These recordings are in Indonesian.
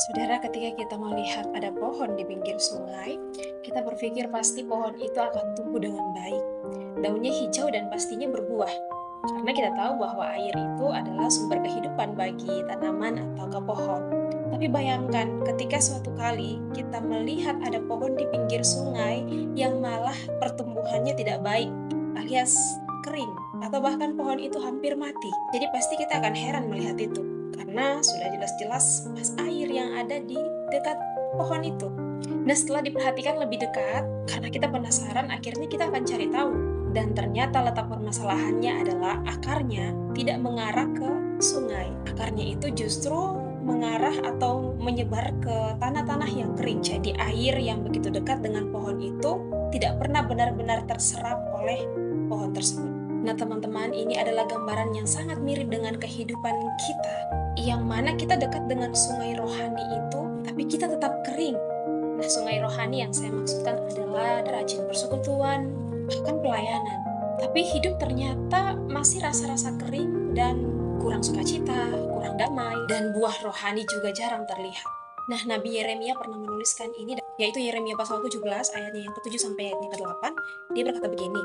Saudara, ketika kita melihat ada pohon di pinggir sungai, kita berpikir pasti pohon itu akan tumbuh dengan baik. Daunnya hijau dan pastinya berbuah. Karena kita tahu bahwa air itu adalah sumber kehidupan bagi tanaman atau ke pohon. Tapi bayangkan ketika suatu kali kita melihat ada pohon di pinggir sungai yang malah pertumbuhannya tidak baik, alias kering, atau bahkan pohon itu hampir mati. Jadi pasti kita akan heran melihat itu. Karena sudah jelas-jelas mas air yang ada di dekat pohon itu. Nah, setelah diperhatikan lebih dekat, karena kita penasaran, akhirnya kita akan cari tahu. Dan ternyata letak permasalahannya adalah akarnya tidak mengarah ke sungai. Akarnya itu justru mengarah atau menyebar ke tanah-tanah yang kering. Jadi air yang begitu dekat dengan pohon itu tidak pernah benar-benar terserap oleh pohon tersebut. Nah, teman-teman, ini adalah gambaran yang sangat mirip dengan kehidupan kita, yang mana kita dekat dengan sungai rohani itu, tapi kita tetap kering. Nah, sungai rohani yang saya maksudkan adalah rajin persekutuan, bahkan pelayanan. Tapi hidup ternyata masih rasa-rasa kering dan kurang sukacita, kurang damai, dan buah rohani juga jarang terlihat. Nah, Nabi Yeremia pernah menuliskan ini, yaitu Yeremia pasal 17 ayatnya yang ke-7 sampai ayatnya ke-8. Dia berkata begini,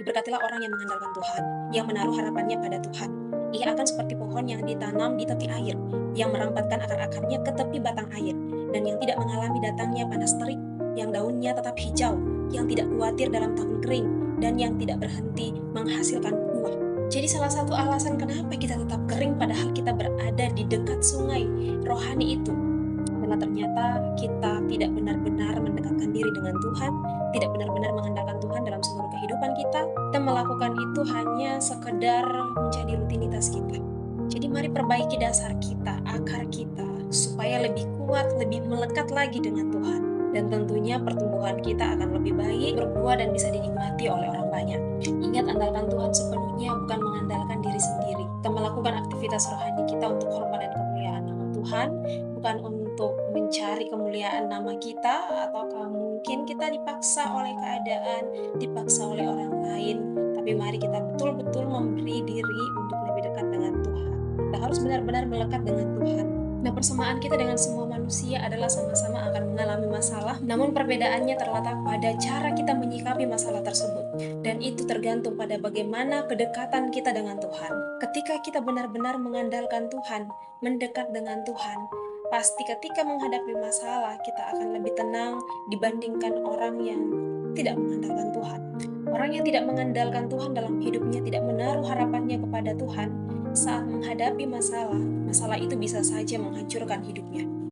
"Diberkatilah orang yang mengandalkan Tuhan, yang menaruh harapannya pada Tuhan. Ia akan seperti pohon yang ditanam di tepi air, yang merampatkan akar-akarnya ke tepi batang air, dan yang tidak mengalami datangnya panas terik, yang daunnya tetap hijau, yang tidak khawatir dalam tahun kering, dan yang tidak berhenti menghasilkan buah." Jadi salah satu alasan kenapa kita tetap kering padahal kita berada di dekat sungai rohani itu adalah ternyata kita tidak benar-benar mendekatkan diri dengan Tuhan, tidak benar-benar mengandalkan Tuhan dalam seluruh kehidupan kita, dan melakukan itu hanya sekedar menjadi rutinitas kita. Jadi mari perbaiki dasar kita, akar kita, supaya lebih kuat, lebih melekat lagi dengan Tuhan. Dan tentunya pertumbuhan kita akan lebih baik, berbuah, dan bisa dinikmati oleh orang banyak. Ingat, andalkan Tuhan sepenuhnya, bukan mengandalkan diri sendiri. Kita melakukan aktivitas rohani kita untuk hormat dan kemuliaan nama Tuhan, bukan untuk mencari kemuliaan nama kita, ataukah mungkin kita dipaksa oleh keadaan, dipaksa oleh orang lain. Tapi mari kita betul-betul memberi diri untuk lebih dekat dengan Tuhan. Kita harus benar-benar melekat dengan Tuhan. Nah, persamaan kita dengan semua manusia adalah sama-sama akan mengalami masalah, namun perbedaannya terletak pada cara kita menyikapi masalah tersebut. Dan itu tergantung pada bagaimana kedekatan kita dengan Tuhan. Ketika kita benar-benar mengandalkan Tuhan, mendekat dengan Tuhan, pasti ketika menghadapi masalah, kita akan lebih tenang dibandingkan orang yang tidak mengandalkan Tuhan. Orang yang tidak mengandalkan Tuhan dalam hidupnya, tidak menaruh harapannya kepada Tuhan, saat menghadapi masalah, masalah itu bisa saja menghancurkan hidupnya.